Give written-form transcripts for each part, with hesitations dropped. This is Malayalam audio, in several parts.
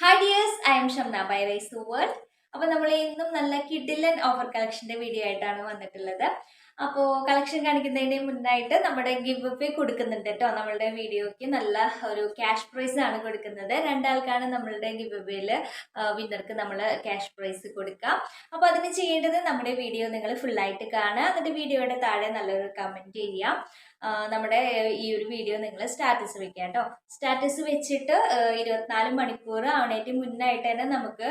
Hi dears, I am Shamna by Race to World. അപ്പോൾ നമ്മൾ ഇന്നും നല്ല കിഡിലൻ ഓഫർ കളക്ഷന്റെ വീഡിയോ ആയിട്ടാണ് വന്നിട്ടുള്ളത്. അപ്പോൾ കളക്ഷൻ കാണിക്കുന്നതിന് മുന്നായിട്ട് നമ്മുടെ ഗിവ് അവേ കൊടുക്കുന്നുണ്ട് കേട്ടോ. നമ്മളുടെ വീഡിയോയ്ക്ക് നല്ല ഒരു ക്യാഷ് പ്രൈസ് ആണ് കൊടുക്കുന്നത്. രണ്ടാൾക്കാണ് നമ്മളുടെ ഗിവ് അവേയിൽ വിന്നർക്ക് നമ്മൾ ക്യാഷ് പ്രൈസ് കൊടുക്കാം. അപ്പോൾ അതിന് ചെയ്യേണ്ടത് നമ്മുടെ വീഡിയോ നിങ്ങൾ ഫുള്ളായിട്ട് കാണുക, എന്നിട്ട് വീഡിയോയുടെ താഴെ നല്ലൊരു കമൻറ്റ് ചെയ്യാം. നമ്മുടെ ഈ ഒരു വീഡിയോ നിങ്ങൾ സ്റ്റാറ്റസ് വെക്കുക കേട്ടോ. സ്റ്റാറ്റസ് വെച്ചിട്ട് 24 മണിക്കൂർ ആവണേറ്റ് മുന്നായിട്ട് തന്നെ നമുക്ക്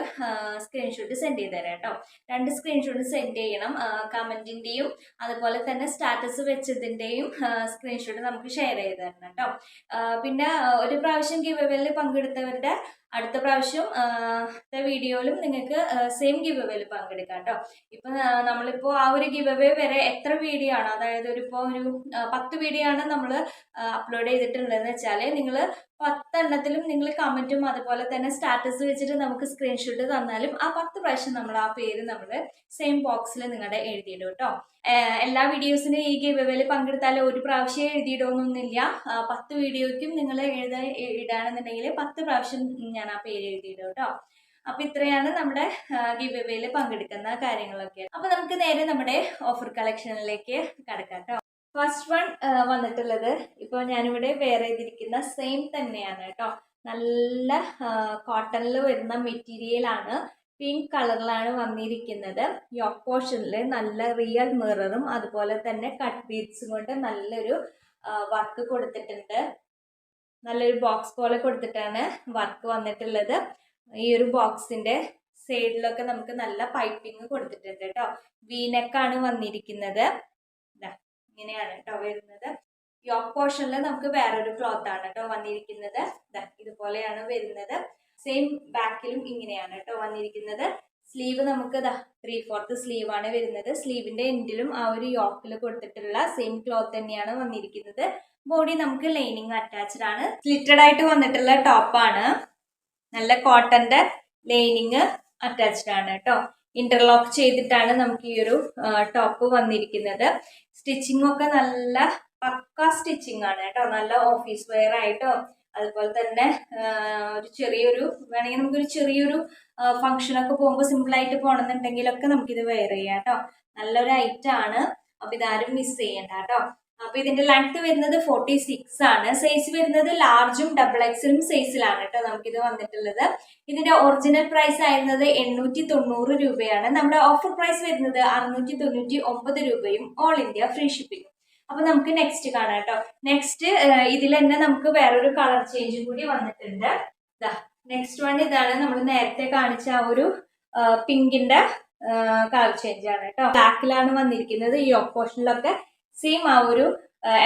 സ്ക്രീൻഷോട്ട് സെൻഡ് ചെയ്ത് തരാം കേട്ടോ. 2 സ്ക്രീൻഷോട്ട് സെൻഡ് ചെയ്യണം. കമൻറ്റിൻ്റെയും അതുപോലെ തന്നെ സ്റ്റാറ്റസ് വെച്ചതിൻ്റെയും സ്ക്രീൻഷോട്ട് നമുക്ക് ഷെയർ ചെയ്ത് തരണം കേട്ടോ. പിന്നെ ഒരു പ്രാവശ്യം ഗിവ് അവേയിൽ പങ്കെടുത്തവരുടെ അടുത്ത പ്രാവശ്യം വീഡിയോയിലും നിങ്ങൾക്ക് സെയിം ഗിവ് അവേയിൽ പങ്കെടുക്കാം കേട്ടോ. ഇപ്പം നമ്മളിപ്പോൾ ആ ഒരു ഗിവ് അവേ വരെ എത്ര വീഡിയോ ആണ്, അതായത് ഒരു 10 വീഡിയോ ആണ് നമ്മൾ അപ്ലോഡ് ചെയ്തിട്ടുള്ളതെന്ന് വെച്ചാൽ നിങ്ങൾ 10 എണ്ണത്തിലും നിങ്ങൾ കമൻറ്റും അതുപോലെ തന്നെ സ്റ്റാറ്റസ് വെച്ചിട്ട് നമുക്ക് സ്ക്രീൻഷോട്ട് തന്നാലും ആ 10 പ്രാവശ്യം നമ്മൾ ആ പേര് നമ്മൾ സെയിം ബോക്സിൽ നിങ്ങളുടെ എഴുതിയിടും കേട്ടോ. എല്ലാ വീഡിയോസിനും ഈ ഗിവ് അവേയിൽ പങ്കെടുത്താൽ ഒരു പ്രാവശ്യം എഴുതിയിടുമെന്നൊന്നുമില്ല. 10 വീഡിയോയ്ക്കും നിങ്ങൾ ഇടുകയാണെന്നുണ്ടെങ്കിൽ 10 പ്രാവശ്യം ഞാൻ ആ പേര് എഴുതിയിടും കേട്ടോ. അപ്പൊ ഇത്രയാണ് നമ്മുടെ ഗിവ് അവേയിൽ പങ്കെടുക്കുന്ന കാര്യങ്ങളൊക്കെ. അപ്പൊ നമുക്ക് നേരെ നമ്മുടെ ഓഫർ കളക്ഷനിലേക്ക് കടക്കാം കേട്ടോ. ഫസ്റ്റ് വൺ വന്നിട്ടുള്ളത് ഇപ്പോൾ ഞാനിവിടെ വെയർ ചെയ്തിരിക്കുന്ന സെയിം തന്നെയാണ് കേട്ടോ. നല്ല കോട്ടണിൽ വരുന്ന മെറ്റീരിയലാണ്. പിങ്ക് കളറിലാണ് വന്നിരിക്കുന്നത്. യോക്ക് പോർഷനിൽ നല്ല റിയൽ മിററും അതുപോലെ തന്നെ കട്ട് ബീഡ്സും കൊണ്ട് നല്ലൊരു വർക്ക് കൊടുത്തിട്ടുണ്ട്. നല്ലൊരു ബോക്സ് പോലെ കൊടുത്തിട്ടാണ് വർക്ക് വന്നിട്ടുള്ളത്. ഈ ഒരു ബോക്സിന്റെ സൈഡിലൊക്കെ നമുക്ക് നല്ല പൈപ്പിംഗ് കൊടുത്തിട്ടുണ്ട് കേട്ടോ. വീനെക്കാണ് വന്നിരിക്കുന്നത്. ഇങ്ങനെയാണ് കേട്ടോ വരുന്നത്. യോക്ക് പോർഷനിൽ നമുക്ക് വേറൊരു ക്ലോത്ത് ആണ് കേട്ടോ വന്നിരിക്കുന്നത്. ഇതുപോലെയാണ് വരുന്നത്. സെയിം ബാക്കിലും ഇങ്ങനെയാണ് കേട്ടോ വന്നിരിക്കുന്നത്. സ്ലീവ് നമുക്ക് 3/4 സ്ലീവ് ആണ് വരുന്നത്. സ്ലീവിന്റെ എൻഡിലും ആ ഒരു യോക്കിൽ കൊടുത്തിട്ടുള്ള സെയിം ക്ലോത്ത് തന്നെയാണ് വന്നിരിക്കുന്നത്. ബോഡി നമുക്ക് ലൈനിങ് അറ്റാച്ച്ഡ് ആണ്. സ്ലിറ്റഡ് ആയിട്ട് വന്നിട്ടുള്ള ടോപ്പാണ്. നല്ല കോട്ടന്റെ ലൈനിങ് അറ്റാച്ച്ഡ് ആണ് കേട്ടോ. ഇന്റർലോക്ക് ചെയ്തിട്ടാണ് നമുക്ക് ഈ ഒരു ടോപ്പ് വന്നിരിക്കുന്നത്. സ്റ്റിച്ചിങ് ഒക്കെ നല്ല പക്ക സ്റ്റിച്ചിങ് ആണ് കേട്ടോ. നല്ല ഓഫീസ് വെയർ ആയിട്ടോ അതുപോലെ തന്നെ ഒരു ചെറിയൊരു വേണമെങ്കിൽ നമുക്കൊരു ചെറിയൊരു ഫംഗ്ഷനൊക്കെ പോകുമ്പോൾ സിമ്പിളായിട്ട് പോകണമെന്നുണ്ടെങ്കിലൊക്കെ നമുക്കിത് വെയർ ചെയ്യാം കേട്ടോ. നല്ലൊരു ഐറ്റം ആണ്. അപ്പൊ ഇതാരും മിസ് ചെയ്യണ്ട കേട്ടോ. അപ്പൊ ഇതിന്റെ ലെങ്ത് വരുന്നത് 46 ആണ്. സൈസ് വരുന്നത് ലാർജും XXL സൈസിലാണ് കേട്ടോ നമുക്കിത് വന്നിട്ടുള്ളത്. ഇതിന്റെ ഒറിജിനൽ പ്രൈസ് ആയിരുന്നത് 890 രൂപയാണ്. നമ്മുടെ ഓഫർ പ്രൈസ് വരുന്നത് 699 രൂപയും ഓൾ ഇന്ത്യ ഫ്രീ ഷിപ്പിംഗ്. അപ്പൊ നമുക്ക് നെക്സ്റ്റ് കാണാം കേട്ടോ. നെക്സ്റ്റ് ഇതിൽ തന്നെ നമുക്ക് വേറൊരു കളർ ചേഞ്ചും കൂടി വന്നിട്ടുണ്ട്. നെക്സ്റ്റ് വൺ ഇതാണ്. നമ്മൾ നേരത്തെ കാണിച്ച ആ ഒരു പിങ്കിന്റെ കളർ ചേഞ്ച് ആണ് കേട്ടോ. ബ്ലാക്കിലാണ് വന്നിരിക്കുന്നത്. ഈ ഓപ്പോഷനിലൊക്കെ സെയിം ആ ഒരു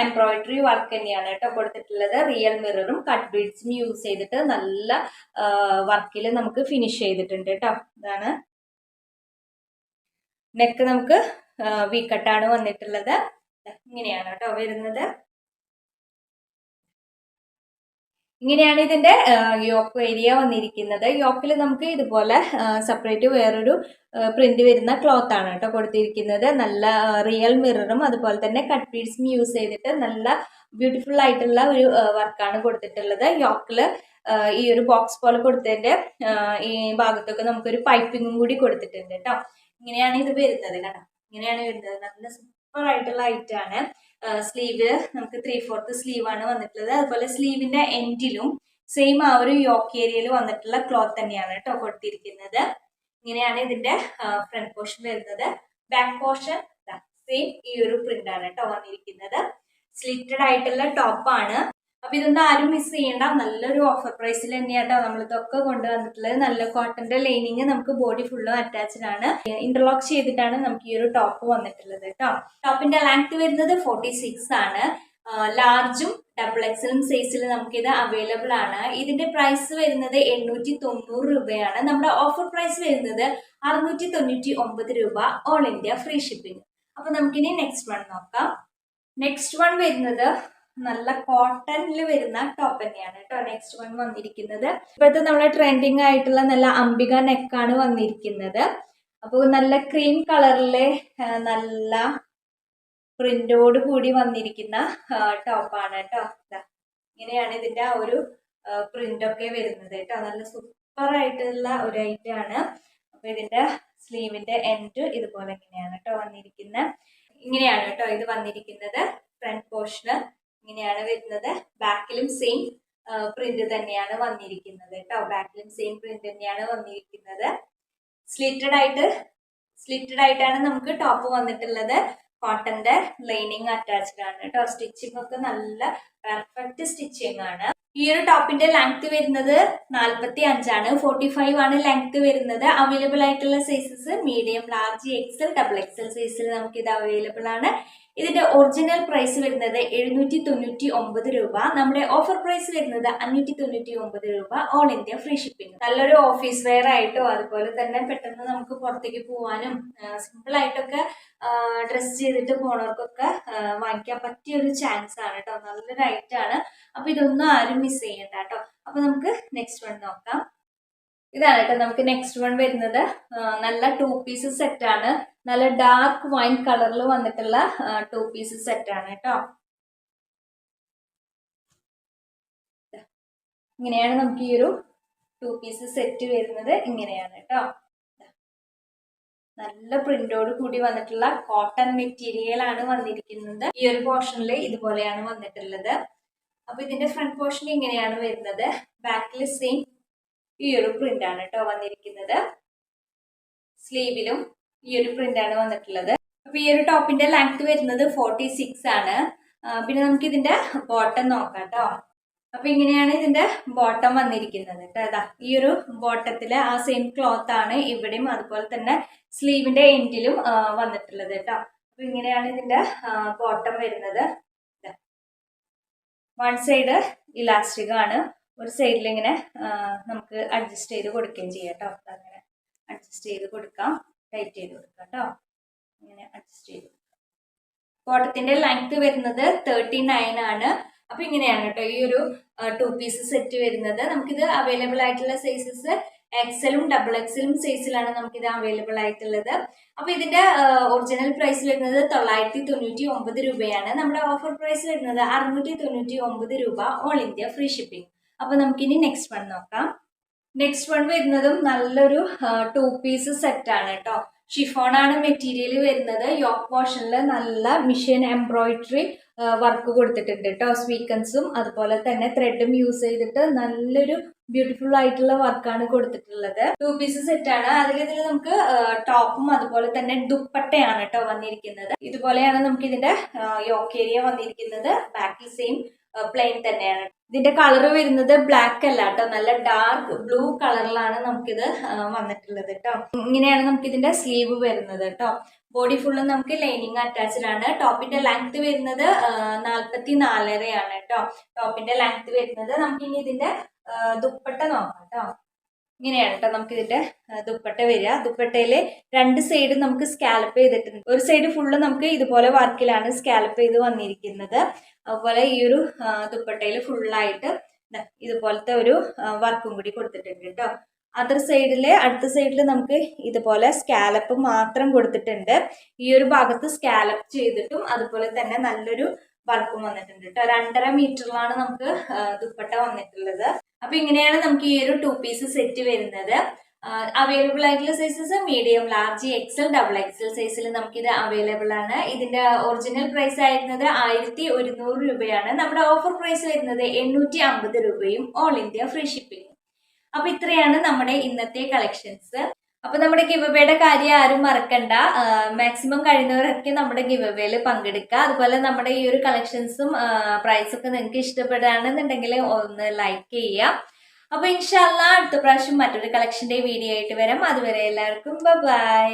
എംബ്രോയിഡറി വർക്ക് തന്നെയാണ് കേട്ടോ കൊടുത്തിട്ടുള്ളത്. റിയൽ മിററും കട്ട് ബീഡ്സും യൂസ് ചെയ്തിട്ട് നല്ല വർക്കിൽ നമുക്ക് ഫിനിഷ് ചെയ്തിട്ടുണ്ട് കേട്ടോ. ഇതാണ് നെക്ക് നമുക്ക് വി കട്ടാണ് വന്നിട്ടുള്ളത്. ഇങ്ങനെയാണ് കേട്ടോ വരുന്നത്. ഇങ്ങനെയാണ് ഇതിന്റെ യോക്ക് ഏരിയ വന്നിരിക്കുന്നത്. യോക്കിൽ നമുക്ക് ഇതുപോലെ സെപ്പറേറ്റ് വേറൊരു പ്രിന്റ് വരുന്ന ക്ലോത്ത് ആണ് കേട്ടോ കൊടുത്തിരിക്കുന്നത്. നല്ല റിയൽ മിററും അതുപോലെ തന്നെ കട്ട് ബീഡ്സും യൂസ് ചെയ്തിട്ട് നല്ല ബ്യൂട്ടിഫുൾ ആയിട്ടുള്ള ഒരു വർക്കാണ് കൊടുത്തിട്ടുള്ളത്. യോക്കില് ഈ ഒരു ബോക്സ് പോലെ കൊടുത്തതിന്റെ ഈ ഭാഗത്തൊക്കെ നമുക്കൊരു പൈപ്പിങ്ങും കൂടി കൊടുത്തിട്ടുണ്ട് കേട്ടോ. ഇങ്ങനെയാണ് ഇത് വരുന്നത് കേട്ടോ. ഇങ്ങനെയാണ് വരുന്നത്. നല്ല സൂപ്പർ ആയിട്ടുള്ള ഐറ്റം ആണ്. സ്ലീവ് നമുക്ക് 3/4 സ്ലീവ് ആണ് വന്നിട്ടുള്ളത്. അതുപോലെ സ്ലീവിന്റെ എൻഡിലും സെയിം ആ ഒരു യോക്ക് ഏരിയയിൽ വന്നിട്ടുള്ള ക്ലോത്ത് തന്നെയാണ് കേട്ടോ കൊടുത്തിരിക്കുന്നത്. ഇങ്ങനെയാണ് ഇതിന്റെ ഫ്രണ്ട് പോർഷൻ വരുന്നത്. ബാക്ക് പോർഷൻ സെയിം ഈ ഒരു പ്രിന്റ് ആണ് കേട്ടോ വന്നിരിക്കുന്നത്. സ്ലിറ്റഡ് ആയിട്ടുള്ള ടോപ്പാണ്. അപ്പൊ ഇതൊന്നും ആരും മിസ് ചെയ്യേണ്ട. നല്ലൊരു ഓഫർ പ്രൈസിൽ തന്നെയാട്ടോ നമ്മളിതൊക്കെ കൊണ്ടുവന്നിട്ടുള്ളത്. നല്ല കോട്ടന്റെ ലൈനിങ് നമുക്ക് ബോഡി ഫുള്ളും അറ്റാച്ച്ഡ് ആണ്. ഇന്റർലോക്ക് ചെയ്തിട്ടാണ് നമുക്ക് ഈ ഒരു ടോപ്പ് വന്നിട്ടുള്ളത് കേട്ടോ. ടോപ്പിന്റെ ലെങ്ത് വരുന്നത് 46 ആണ്. ലാർജും XXL സൈസിൽ നമുക്കിത് അവൈലബിൾ ആണ്. ഇതിന്റെ പ്രൈസ് വരുന്നത് 890 രൂപയാണ്. നമ്മുടെ ഓഫർ പ്രൈസ് വരുന്നത് 699 രൂപ ഓൾ ഇന്ത്യ ഫ്രീ ഷിപ്പിംഗ്. അപ്പൊ നമുക്കിനി നെക്സ്റ്റ് വൺ നോക്കാം. നെക്സ്റ്റ് വൺ വരുന്നത് നല്ല കോട്ടണിൽ വരുന്ന ടോപ്പ് തന്നെയാണ് കേട്ടോ. നെക്സ്റ്റ് വൺ വന്നിരിക്കുന്നത് ഇപ്പോഴത്തെ നമ്മുടെ ട്രെൻഡിങ് ആയിട്ടുള്ള നല്ല അംബിക നെക്കാണ് വന്നിരിക്കുന്നത്. അപ്പോൾ നല്ല ക്രീം കളറിലെ നല്ല പ്രിന്റോട് കൂടി വന്നിരിക്കുന്ന ടോപ്പാണ് കേട്ടോ. ഇങ്ങനെയാണ് ഇതിന്റെ ആ ഒരു പ്രിന്റ് ഒക്കെ വരുന്നത് കേട്ടോ. നല്ല സൂപ്പർ ആയിട്ടുള്ള ഒരു ഐറ്റം ആണ്. അപ്പൊ ഇതിന്റെ സ്ലീവിന്റെ എൻഡ് ഇതുപോലെ ഇങ്ങനെയാണ് കേട്ടോ വന്നിരിക്കുന്നത്. ഇങ്ങനെയാണ് കേട്ടോ ഇത് വന്നിരിക്കുന്നത്. ഫ്രണ്ട് പോർഷന് ഇങ്ങനെയാണ് വരുന്നത്. ബാക്കിലും സെയിം പ്രിന്റ് തന്നെയാണ് വന്നിരിക്കുന്നത് കേട്ടോ. ബാക്കിലും സെയിം പ്രിന്റ് തന്നെയാണ് വന്നിരിക്കുന്നത്. സ്ലിറ്റഡ് ആയിട്ടാണ് നമുക്ക് ടോപ്പ് വന്നിട്ടുള്ളത്. കോട്ടന്റെ ലൈനിങ് അറ്റാച്ച്ഡ് ആണ് കേട്ടോ. സ്റ്റിച്ചിങ് ഒക്കെ നല്ല പെർഫെക്റ്റ് സ്റ്റിച്ചിങ് ആണ്. ഈ ഒരു ടോപ്പിന്റെ ലെങ്ത് വരുന്നത് 45 ആണ്. 45 ആണ് ലെങ്ത് വരുന്നത്. അവൈലബിൾ ആയിട്ടുള്ള sizes medium, large, XL, double XL സൈസിൽ നമുക്ക് ഇത് അവൈലബിൾ ആണ്. ഇതിന്റെ ഒറിജിനൽ പ്രൈസ് വരുന്നത് 799 രൂപ. നമ്മുടെ ഓഫർ പ്രൈസ് വരുന്നത് 599 രൂപ. All India free shipping. നല്ലൊരു ഓഫീസ് വെയർ ആയിട്ടോ അതുപോലെ തന്നെ പെട്ടെന്ന് നമുക്ക് പുറത്തേക്ക് പോകാനും സിമ്പിൾ ആയിട്ടൊക്കെ ഡ്രസ് ചെയ്തിട്ട് പോണവർക്കൊക്കെ വാങ്ങിക്കാൻ പറ്റിയ ഒരു ചാൻസ് ആണ് കേട്ടോ. നല്ലൊരു ഐറ്റം ആണ്. അപ്പൊ ഇതൊന്നും ആരും മിസ് ചെയ്യണ്ട കേട്ടോ. അപ്പൊ നമുക്ക് നെക്സ്റ്റ് വൺ നോക്കാം. ഇതാണ് കേട്ടോ നമുക്ക് നെക്സ്റ്റ് വൺ വരുന്നത്. നല്ല 2 പീസ് സെറ്റ് ആണ്. നല്ല ഡാർക്ക് വൈൻ കളറിൽ വന്നിട്ടുള്ള 2 പീസ് സെറ്റ് ആണ് കേട്ടോ. ഇങ്ങനെയാണ് നമുക്ക് ഈ ഒരു 2 പീസ് സെറ്റ് വരുന്നത്. ഇങ്ങനെയാണ് കേട്ടോ. നല്ല പ്രിന്റോട് കൂടി വന്നിട്ടുള്ള കോട്ടൺ മെറ്റീരിയൽ ആണ് വന്നിരിക്കുന്നത്. ഈ ഒരു പോർഷനിൽ ഇതുപോലെയാണ് വന്നിട്ടുള്ളത്. അപ്പൊ ഇതിന്റെ ഫ്രണ്ട് പോർഷൻ ഇങ്ങനെയാണ് വരുന്നത്. ബാക്കിൽ സെയിം ഈ ഒരു പ്രിന്റ് ആണ് കേട്ടോ വന്നിരിക്കുന്നത്. സ്ലീവിലും ഈ ഒരു പ്രിന്റ് ആണ് വന്നിട്ടുള്ളത്. അപ്പൊ ഈ ഒരു ടോപ്പിന്റെ ലെങ്ത് വരുന്നത് 46 ആണ്. പിന്നെ നമുക്ക് ഇതിന്റെ ബോട്ടം നോക്കാം കേട്ടോ. അപ്പൊ ഇങ്ങനെയാണ് ഇതിന്റെ ബോട്ടം വന്നിരിക്കുന്നത് കേട്ടോ. ഈ ഒരു ബോട്ടത്തില് ആ സെയിം ക്ലോത്ത് ആണ് ഇവിടെയും അതുപോലെ തന്നെ സ്ലീവിന്റെ എൻഡിലും വന്നിട്ടുള്ളത് കേട്ടോ. അപ്പൊ ഇങ്ങനെയാണ് ഇതിന്റെ ബോട്ടം വരുന്നത്. വൺ സൈഡ് ഇലാസ്റ്റിക് ആണ്. ഒരു സൈഡിൽ ഇങ്ങനെ നമുക്ക് അഡ്ജസ്റ്റ് ചെയ്ത് കൊടുക്കുകയും ചെയ്യാം കേട്ടോ. അങ്ങനെ അഡ്ജസ്റ്റ് ചെയ്ത് കൊടുക്കാം, ടൈറ്റ് ചെയ്ത് കൊടുക്കാം കേട്ടോ. ഇങ്ങനെ അഡ്ജസ്റ്റ് ചെയ്ത് കൊടുക്കാം. ബോട്ടത്തിന്റെ ലെങ്ത് വരുന്നത് 39 ആണ്. അപ്പൊ ഇങ്ങനെയാണ് കേട്ടോ ഈ ഒരു 2 പീസ് സെറ്റ് വരുന്നത്. നമുക്കിത് അവൈലബിൾ ആയിട്ടുള്ള സൈസസ് എക്സലും ഡബിൾ എക്സലും സൈസിലാണ് നമുക്കിത് അവൈലബിൾ ആയിട്ടുള്ളത്. അപ്പൊ ഇതിന്റെ ഒറിജിനൽ പ്രൈസ് വരുന്നത് 999 രൂപയാണ്. നമ്മുടെ ഓഫർ പ്രൈസ് വരുന്നത് 699 രൂപ. All India free shipping. അപ്പൊ നമുക്കിനി നെക്സ്റ്റ് വൺ നോക്കാം. നെക്സ്റ്റ് വൺ വരുന്നതും നല്ലൊരു 2 പീസ് സെറ്റ് ആണ് കേട്ടോ. ഷിഫോൺ ആണ് മെറ്റീരിയൽ വരുന്നത്. യോക്ക് പോർഷനിൽ നല്ല മിഷൻ എംബ്രോയിഡറി വർക്ക് കൊടുത്തിട്ടുണ്ട് കേട്ടോ. സ്വീക്കൻസും അതുപോലെ തന്നെ ത്രെഡും യൂസ് ചെയ്തിട്ട് നല്ലൊരു ബ്യൂട്ടിഫുൾ ആയിട്ടുള്ള വർക്കാണ് കൊടുത്തിട്ടുള്ളത്. 2 പീസ് സെറ്റ് ആണ്. ഇതിൽ നമുക്ക് ടോപ്പും അതുപോലെ തന്നെ ദുപ്പട്ടയാണ് കേട്ടോ വന്നിരിക്കുന്നത്. ഇതുപോലെയാണ് നമുക്ക് ഇതിന്റെ യോക്ക് ഏരിയ വന്നിരിക്കുന്നത്. ബാക്കിൽ സെയിം പ്ലെയിൻ തന്നെയാണ്. ഇതിന്റെ കളർ വരുന്നത് ബ്ലാക്ക് അല്ല കേട്ടോ, നല്ല ഡാർക്ക് ബ്ലൂ കളറിലാണ് നമുക്കിത് വന്നിട്ടുള്ളത് കേട്ടോ. ഇങ്ങനെയാണ് നമുക്ക് ഇതിന്റെ സ്ലീവ് വരുന്നത് കേട്ടോ. ബോഡി ഫുള്ളും നമുക്ക് ലൈനിങ് അറ്റാച്ച്ഡ് ആണ്. ടോപ്പിന്റെ ലെങ്ത് വരുന്നത് 44 ആണ് കേട്ടോ. ടോപ്പിന്റെ ലെങ്ത് വരുന്നത്. നമുക്ക് ഇനി ഇതിന്റെ ദുപ്പട്ട നോക്കാം കേട്ടോ. ഇങ്ങനെയാണ് കേട്ടോ നമുക്ക് ഇതിന്റെ ദുപ്പട്ട വരിക. ദുപ്പട്ടയില് 2 സൈഡ് നമുക്ക് സ്കാലപ്പ് ചെയ്തിട്ടുണ്ട്. ഒരു സൈഡ് ഫുള്ള് നമുക്ക് ഇതുപോലെ വർക്കിലാണ് സ്കാലപ്പ് ചെയ്ത് വന്നിരിക്കുന്നത്. അതുപോലെ ഈ ഒരു ദുപ്പട്ടയിൽ ഫുള്ളായിട്ട് ഇതുപോലത്തെ ഒരു വർക്കും കൂടി കൊടുത്തിട്ടുണ്ട് കേട്ടോ. അടുത്ത സൈഡിൽ നമുക്ക് ഇതുപോലെ സ്കാലപ്പ് മാത്രം കൊടുത്തിട്ടുണ്ട്. ഈ ഒരു ഭാഗത്ത് സ്കാലപ്പ് ചെയ്തിട്ടും അതുപോലെ തന്നെ നല്ലൊരു വർക്കും വന്നിട്ടുണ്ട് കേട്ടോ. 2.5 മീറ്ററിലാണ് നമുക്ക് ദുപ്പട്ട വന്നിട്ടുള്ളത്. അപ്പൊ ഇങ്ങനെയാണ് നമുക്ക് ഈ ഒരു 2 പീസ് സെറ്റ് വരുന്നത്. അവൈലബിൾ ആയിട്ടുള്ള sizes medium, large, XL, double XL സൈസിൽ നമുക്കിത് അവൈലബിൾ ആണ്. ഇതിന്റെ ഒറിജിനൽ പ്രൈസ് ആയിരുന്നത് 1100 രൂപയാണ്. നമ്മുടെ ഓഫർ പ്രൈസ് വരുന്നത് 850 രൂപയും. All India free shipping. അപ്പൊ ഇത്രയാണ് നമ്മുടെ ഇന്നത്തെ കളക്ഷൻസ്. അപ്പൊ നമ്മുടെ ഗിവ് അവേയുടെ കാര്യം ആരും മറക്കണ്ട. മാക്സിമം കഴിയുന്നവരൊക്കെ നമ്മുടെ ഗിവ് അവേയിൽ പങ്കെടുക്കുക. അതുപോലെ നമ്മുടെ ഈ ഒരു കളക്ഷൻസും പ്രൈസൊക്കെ നിങ്ങൾക്ക് ഇഷ്ടപ്പെടുകയാണെന്നുണ്ടെങ്കിൽ ഒന്ന് ലൈക്ക് ചെയ്യുക. അപ്പൊ ഇൻഷാ അല്ലാഹ് അടുത്ത പ്രാവശ്യം മറ്റൊരു കളക്ഷന്റെ വീഡിയോ ആയിട്ട് വരാം. അതുവരെ എല്ലാവർക്കും ബൈ.